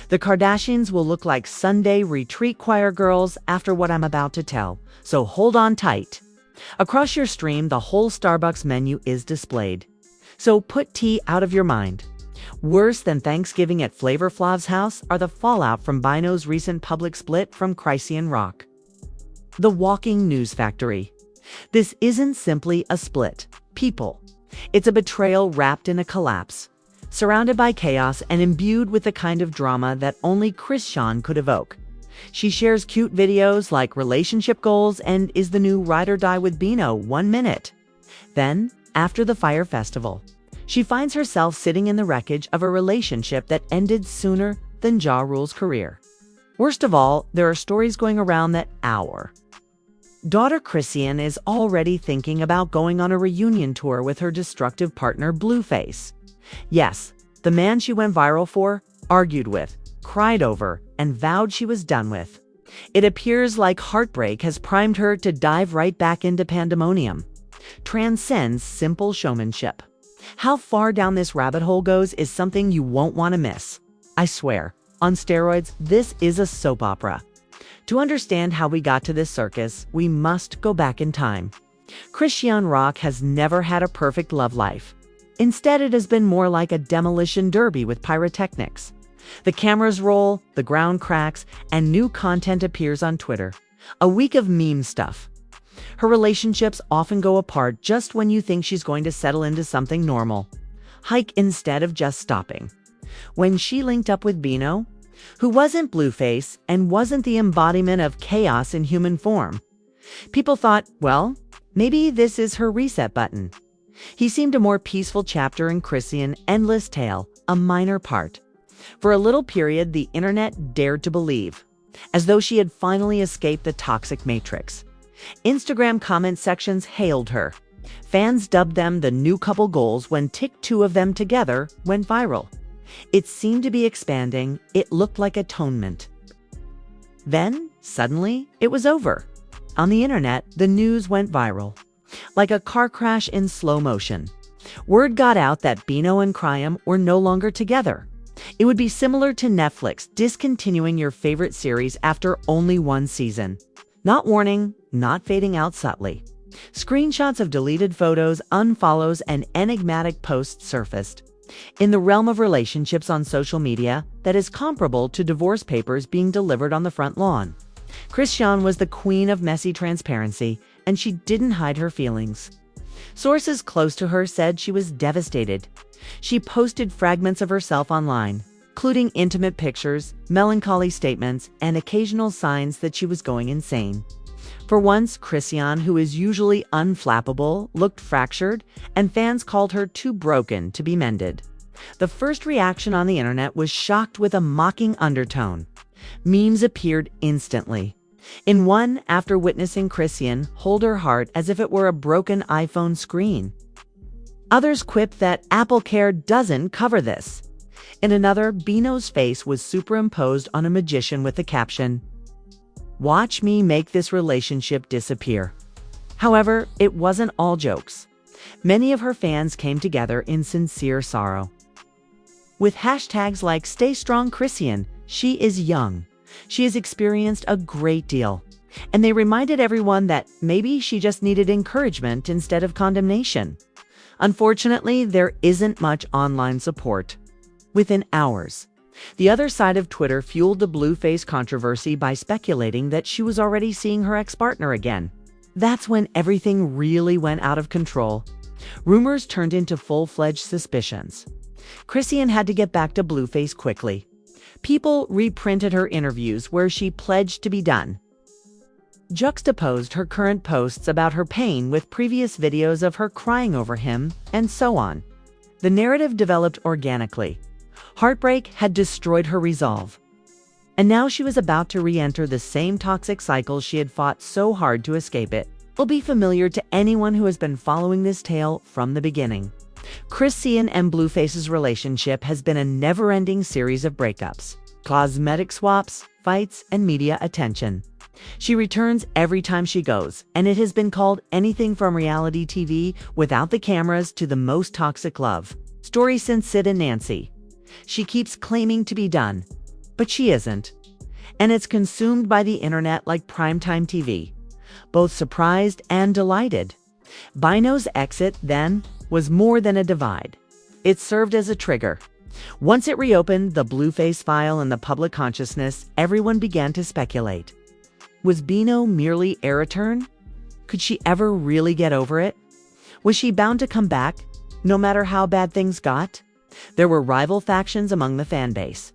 The Kardashians will look like Sunday retreat choir girls after what I'm about to tell, so hold on tight. Across your stream, the whole Starbucks menu is displayed. So put tea out of your mind. Worse than Thanksgiving at Flavor Flav's house are the fallout from Bino's recent public split from Chrisean Rock. The walking news factory. This isn't simply a split, people. It's a betrayal wrapped in a collapse, surrounded by chaos and imbued with the kind of drama that only Chrisean could evoke. She shares cute videos like relationship goals and is the new ride or die with Bino 1 minute. Then, after the Fire Festival, she finds herself sitting in the wreckage of a relationship that ended sooner than Ja Rule's career. Worst of all, there are stories going around that our daughter Chrisean is already thinking about going on a reunion tour with her destructive partner Blueface. Yes, the man she went viral for, argued with, cried over, and vowed she was done with. It appears like heartbreak has primed her to dive right back into pandemonium. Transcends simple showmanship. How far down this rabbit hole goes is something you won't want to miss. I swear, on steroids, this is a soap opera. To understand how we got to this circus, we must go back in time. Chrisean Rock has never had a perfect love life. Instead, it has been more like a demolition derby with pyrotechnics. The cameras roll, the ground cracks, and new content appears on Twitter. A week of meme stuff. Her relationships often go apart just when you think she's going to settle into something normal. Hike instead of just stopping. When she linked up with Bino, who wasn't Blueface and wasn't the embodiment of chaos in human form, people thought, well, maybe this is her reset button. He seemed a more peaceful chapter in Chrisean's endless tale, a minor part. For a little period, the internet dared to believe, as though she had finally escaped the toxic matrix. Instagram comment sections hailed her. Fans dubbed them the new couple goals when two of them together went viral. It seemed to be expanding. It looked like atonement. Then, suddenly, it was over. On the internet, the news went viral. Like a car crash in slow motion. Word got out that Bino and Chrisean were no longer together. It would be similar to Netflix discontinuing your favorite series after only one season. Not warning, not fading out subtly. Screenshots of deleted photos, unfollows, and enigmatic posts surfaced. In the realm of relationships on social media, that is comparable to divorce papers being delivered on the front lawn. Chrisean was the queen of messy transparency, and she didn't hide her feelings. Sources close to her said she was devastated. She posted fragments of herself online, including intimate pictures, melancholy statements, and occasional signs that she was going insane. For once, Chrisean, who is usually unflappable, looked fractured, and fans called her too broken to be mended. The first reaction on the internet was shocked with a mocking undertone. Memes appeared instantly. In one, after witnessing Chrisean hold her heart as if it were a broken iPhone screen. Others quipped that AppleCare doesn't cover this. In another, Bino's face was superimposed on a magician with the caption, "Watch me make this relationship disappear." However, it wasn't all jokes. Many of her fans came together in sincere sorrow. With hashtags like "Stay Strong Chrisean," "She is young," "She has experienced a great deal," and they reminded everyone that maybe she just needed encouragement instead of condemnation. Unfortunately, there isn't much online support. Within hours, the other side of Twitter fueled the Blueface controversy by speculating that she was already seeing her ex-partner again. That's when everything really went out of control. Rumors turned into full-fledged suspicions. Chrisean had to get back to Blueface quickly. People reprinted her interviews where she pledged to be done. Juxtaposed her current posts about her pain with previous videos of her crying over him, and so on. The narrative developed organically. Heartbreak had destroyed her resolve. And now she was about to re-enter the same toxic cycle she had fought so hard to escape. It will be familiar to anyone who has been following this tale from the beginning. Chrisean and Blueface's relationship has been a never-ending series of breakups, cosmetic swaps, fights, and media attention. She returns every time she goes, and it has been called anything from reality TV without the cameras to the most toxic love story since Sid and Nancy. She keeps claiming to be done, But she isn't. And it's consumed by the internet like primetime TV, both surprised and delighted. Bino's exit, then, was more than a divide. It served as a trigger. Once it reopened the Blueface file in the public consciousness, everyone began to speculate. Was Bino merely a return? Could she ever really get over it? Was she bound to come back, no matter how bad things got? There were rival factions among the fan base.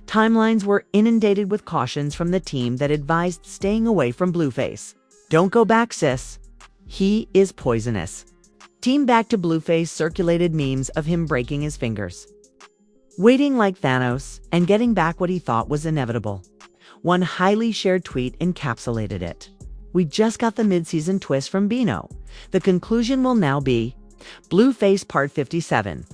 Timelines were inundated with cautions from the team that advised staying away from Blueface. Don't go back, sis. He is poisonous. Team Back to Blueface circulated memes of him breaking his fingers, waiting like Thanos, and getting back what he thought was inevitable. One highly shared tweet encapsulated it. We just got the mid-season twist from Bino. The conclusion will now be Blueface Part 57.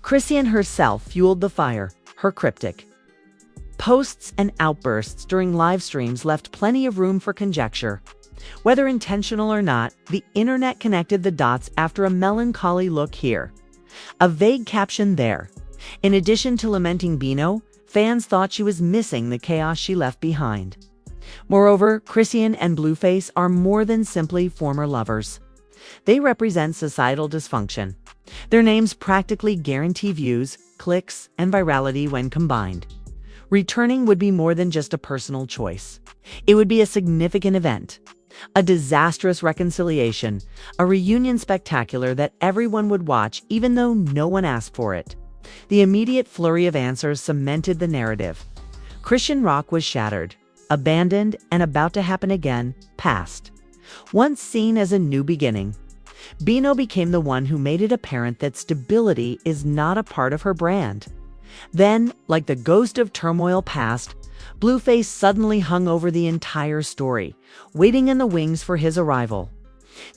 Chrisean herself fueled the fire, her cryptic posts and outbursts during live streams left plenty of room for conjecture. Whether intentional or not, the internet connected the dots after a melancholy look here, a vague caption there. In addition to lamenting Bino, fans thought she was missing the chaos she left behind. Moreover, Chrisean and Blueface are more than simply former lovers. They represent societal dysfunction. Their names practically guarantee views, clicks, and virality when combined. Returning would be more than just a personal choice. It would be a significant event, a disastrous reconciliation, a reunion spectacular that everyone would watch even though no one asked for it. The immediate flurry of answers cemented the narrative. Christian rock was shattered, abandoned, and about to happen again, past. Once seen as a new beginning, Bino became the one who made it apparent that stability is not a part of her brand. Then, like the ghost of turmoil past, Blueface suddenly hung over the entire story, waiting in the wings for his arrival.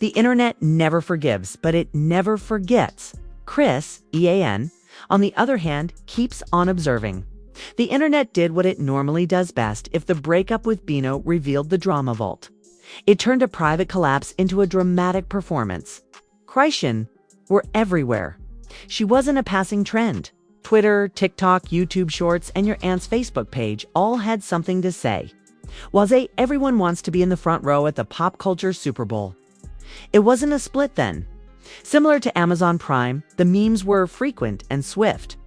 The internet never forgives, but it never forgets. Chrisean, on the other hand, keeps on observing. The internet did what it normally does best if the breakup with Bino revealed the drama vault. It turned a private collapse into a dramatic performance. Chrisean were everywhere. She wasn't a passing trend. Twitter, TikTok, YouTube Shorts, and your aunt's Facebook page all had something to say. While everyone wants to be in the front row at the pop culture Super Bowl. It wasn't a split then. Similar to Amazon Prime, the memes were frequent and swift.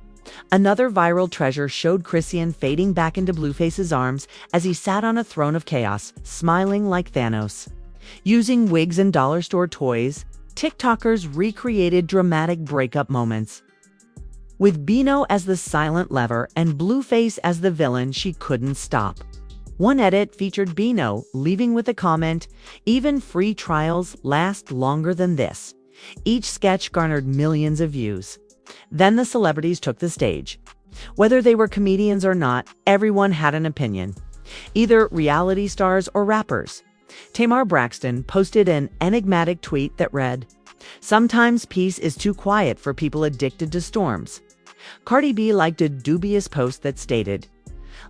Another viral treasure showed Chrisean fading back into Blueface's arms as he sat on a throne of chaos, smiling like Thanos. Using wigs and dollar store toys, TikTokers recreated dramatic breakup moments. With Bino as the silent lever and Blueface as the villain she couldn't stop. One edit featured Bino leaving with a comment, "Even free trials last longer than this." Each sketch garnered millions of views. Then the celebrities took the stage. Whether they were comedians or not, everyone had an opinion. Either reality stars or rappers. Tamar Braxton posted an enigmatic tweet that read, "Sometimes peace is too quiet for people addicted to storms." Cardi B liked a dubious post that stated,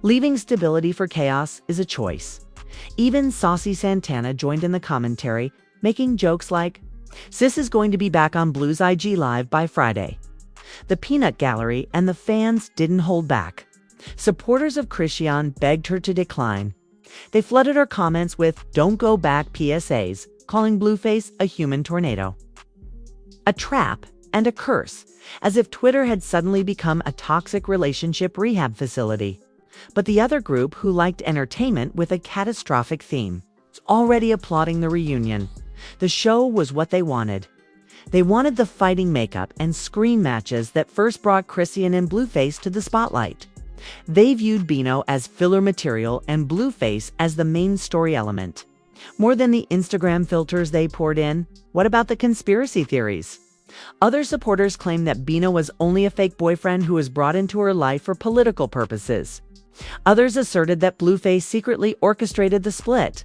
"Leaving stability for chaos is a choice." Even Saucy Santana joined in the commentary, making jokes like, "Sis is going to be back on Blue's IG Live by Friday." The peanut gallery and the fans didn't hold back. Supporters of Chrisean begged her to decline. They flooded her comments with "Don't go back" PSAs, calling Blueface a human tornado, a trap, and a curse, as if Twitter had suddenly become a toxic relationship rehab facility. But the other group, who liked entertainment with a catastrophic theme, was already applauding the reunion. The show was what they wanted. They wanted the fighting makeup and screen matches that first brought Chrisean and Blueface to the spotlight. They viewed Bino as filler material and Blueface as the main story element. More than the Instagram filters they poured in, what about the conspiracy theories? Other supporters claimed that Bino was only a fake boyfriend who was brought into her life for political purposes. Others asserted that Blueface secretly orchestrated the split,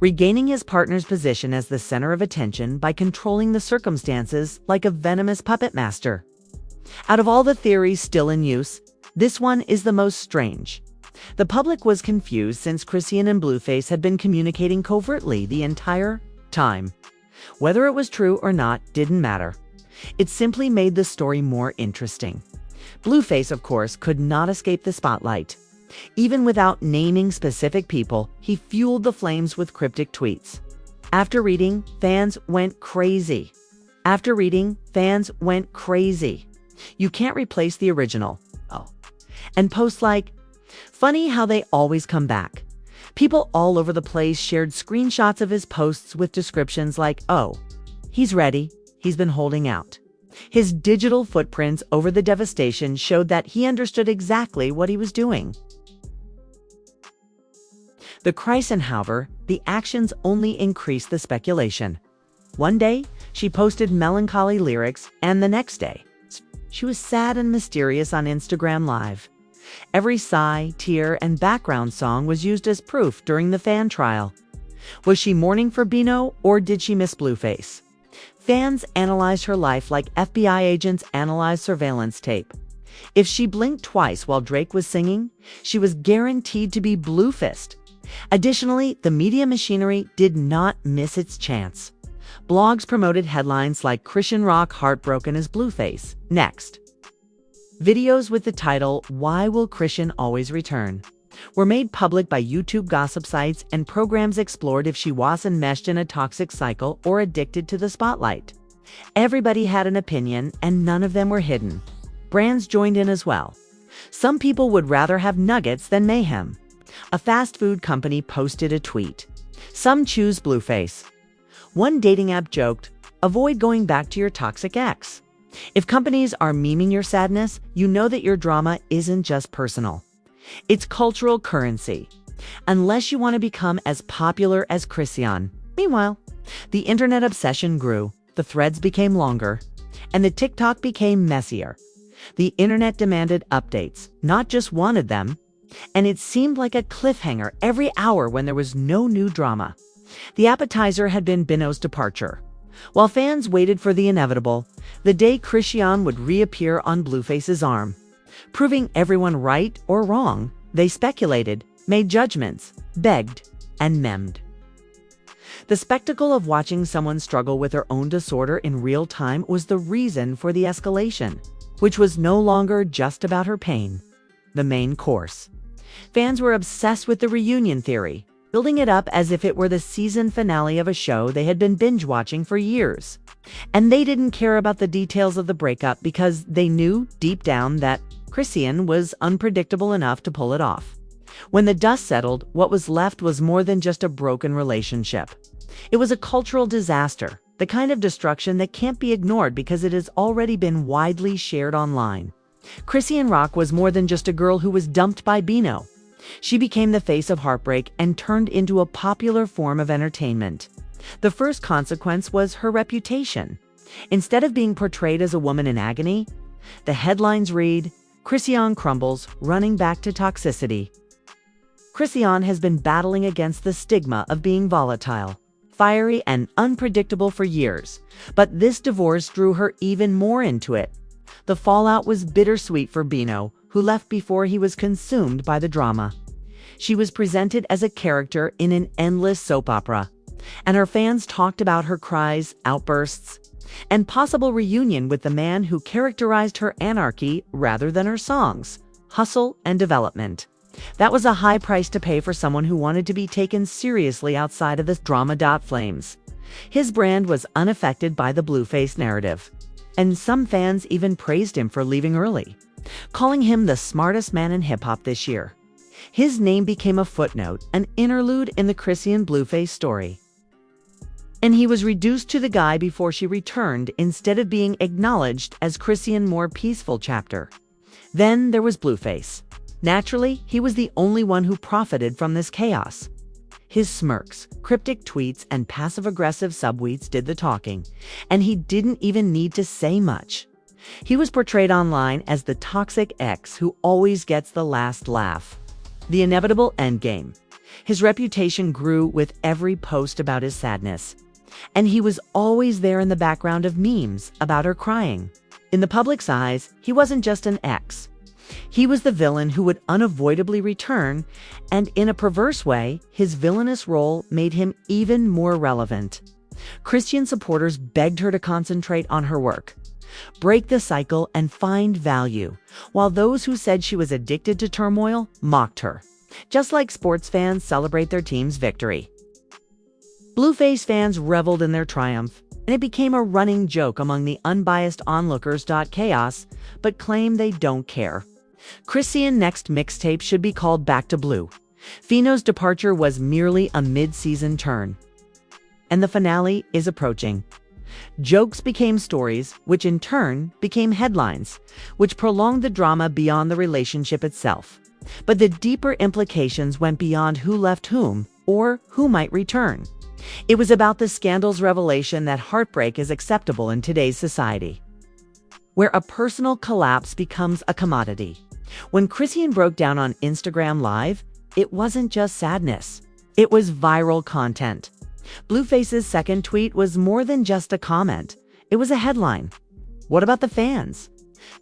regaining his partner's position as the center of attention by controlling the circumstances like a venomous puppet master. Out of all the theories still in use, this one is the most strange. The public was confused since Chrisean and Blueface had been communicating covertly the entire time. Whether it was true or not didn't matter. It simply made the story more interesting. Blueface, of course, could not escape the spotlight. Even without naming specific people, he fueled the flames with cryptic tweets. After reading, fans went crazy. After reading, fans went crazy. You can't replace the original. Oh. And posts like, funny how they always come back. People all over the place shared screenshots of his posts with descriptions like, oh, he's ready, he's been holding out. His digital footprints over the devastation showed that he understood exactly what he was doing. The Chrisean, however, the actions only increased the speculation. One day, she posted melancholy lyrics, and the next day, she was sad and mysterious on Instagram Live. Every sigh, tear, and background song was used as proof during the fan trial. Was she mourning for Bino, or did she miss Blueface? Fans analyzed her life like FBI agents analyze surveillance tape. If she blinked twice while Drake was singing, she was guaranteed to be Bluefaced. Additionally, the media machinery did not miss its chance. Blogs promoted headlines like Chrisean rock heartbroken as Blueface. Next. Videos with the title, Why Will Chrisean Always Return? Were made public by YouTube gossip sites, and programs explored if she was enmeshed in a toxic cycle or addicted to the spotlight. Everybody had an opinion, and none of them were hidden. Brands joined in as well. Some people would rather have nuggets than mayhem. A fast food company posted a tweet. Some choose Blueface. One dating app joked, avoid going back to your toxic ex. If companies are memeing your sadness, you know that your drama isn't just personal. It's cultural currency. Unless you want to become as popular as Chrisean. Meanwhile, the internet obsession grew, the threads became longer, and the TikTok became messier. The internet demanded updates, not just wanted them, and it seemed like a cliffhanger every hour when there was no new drama. The appetizer had been Bino's departure. While fans waited for the inevitable, the day Chrisean would reappear on Blueface's arm. Proving everyone right or wrong, they speculated, made judgments, begged, and memed. The spectacle of watching someone struggle with their own disorder in real time was the reason for the escalation, which was no longer just about her pain. The main course. Fans were obsessed with the reunion theory, building it up as if it were the season finale of a show they had been binge-watching for years. And they didn't care about the details of the breakup because they knew, deep down, that Chrisean was unpredictable enough to pull it off. When the dust settled, what was left was more than just a broken relationship. It was a cultural disaster, the kind of destruction that can't be ignored because it has already been widely shared online. Chrisean Rock was more than just a girl who was dumped by Bino. She became the face of heartbreak and turned into a popular form of entertainment. The first consequence was her reputation. Instead of being portrayed as a woman in agony, the headlines read, Chrisean crumbles, running back to toxicity. Chrisean has been battling against the stigma of being volatile, fiery, and unpredictable for years, but this divorce drew her even more into it. The fallout was bittersweet for Bino, who left before he was consumed by the drama. She was presented as a character in an endless soap opera, and her fans talked about her cries, outbursts, and possible reunion with the man who characterized her anarchy rather than her songs, hustle and development. That was a high price to pay for someone who wanted to be taken seriously outside of the drama. Flames. His brand was unaffected by the Blueface narrative, and some fans even praised him for leaving early, calling him the smartest man in hip-hop this year. His name became a footnote, an interlude in the Chrisean Blueface story. And he was reduced to the guy before she returned instead of being acknowledged as Chrisean's more peaceful chapter. Then there was Blueface. Naturally, he was the only one who profited from this chaos. His smirks, cryptic tweets, and passive-aggressive subtweets did the talking, and he didn't even need to say much. He was portrayed online as the toxic ex who always gets the last laugh. The inevitable endgame. His reputation grew with every post about his sadness, and he was always there in the background of memes about her crying. In the public's eyes, he wasn't just an ex. He was the villain who would unavoidably return, and in a perverse way, his villainous role made him even more relevant. Chrisean supporters begged her to concentrate on her work. break the cycle, and find value, while those who said she was addicted to turmoil mocked her, just like sports fans celebrate their team's victory. Blueface fans reveled in their triumph, and it became a running joke among the unbiased onlookers. Chaos, but claim they don't care. Chrisean next mixtape should be called Back to Blue. Fino's departure was merely a mid-season turn, and the finale is approaching. Jokes became stories, which in turn became headlines, which prolonged the drama beyond the relationship itself. But the deeper implications went beyond who left whom or who might return. It was about the scandal's revelation that heartbreak is acceptable in today's society, where a personal collapse becomes a commodity. When Chrisean broke down on Instagram Live, it wasn't just sadness. It was viral content. Blueface's second tweet was more than just a comment. It was a headline. What about the fans?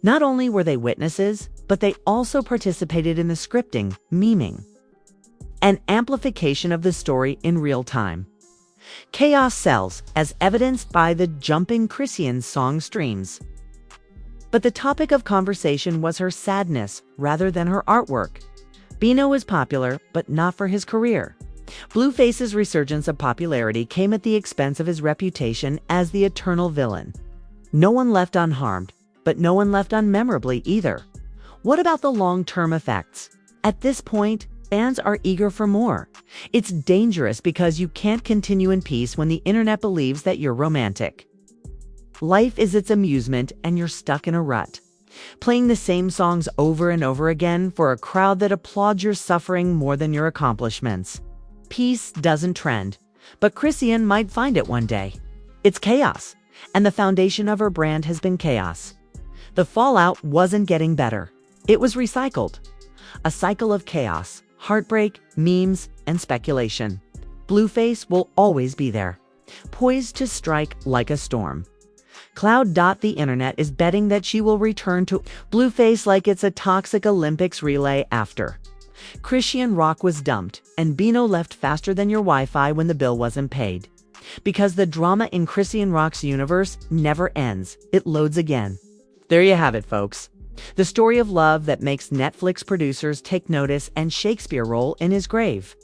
Not only were they witnesses, but they also participated in the scripting, memeing, and amplification of the story in real time. Chaos sells, as evidenced by the jumping Chrisean song streams. But the topic of conversation was her sadness rather than her artwork. Bino is popular, but not for his career. Blueface's resurgence of popularity came at the expense of his reputation as the eternal villain. No one left unharmed, but no one left unmemorably either. What about the long-term effects? At this point, fans are eager for more. It's dangerous because you can't continue in peace when the internet believes that you're romantic. Life is its amusement, and you're stuck in a rut, playing the same songs over and over again for a crowd that applauds your suffering more than your accomplishments. Peace doesn't trend, but Chrisean might find it one day. It's chaos, and the foundation of her brand has been chaos. The fallout wasn't getting better. It was recycled. A cycle of chaos, heartbreak, memes, and speculation. Blueface will always be there, poised to strike like a storm. The internet is betting that she will return to Blueface like it's a toxic Olympics relay after Chrisean Rock was dumped, and Bino left faster than your Wi-Fi when the bill wasn't paid. Because the drama in Chrisean Rock's universe never ends, it loads again. There you have it, folks. The story of love that makes Netflix producers take notice and Shakespeare roll in his grave.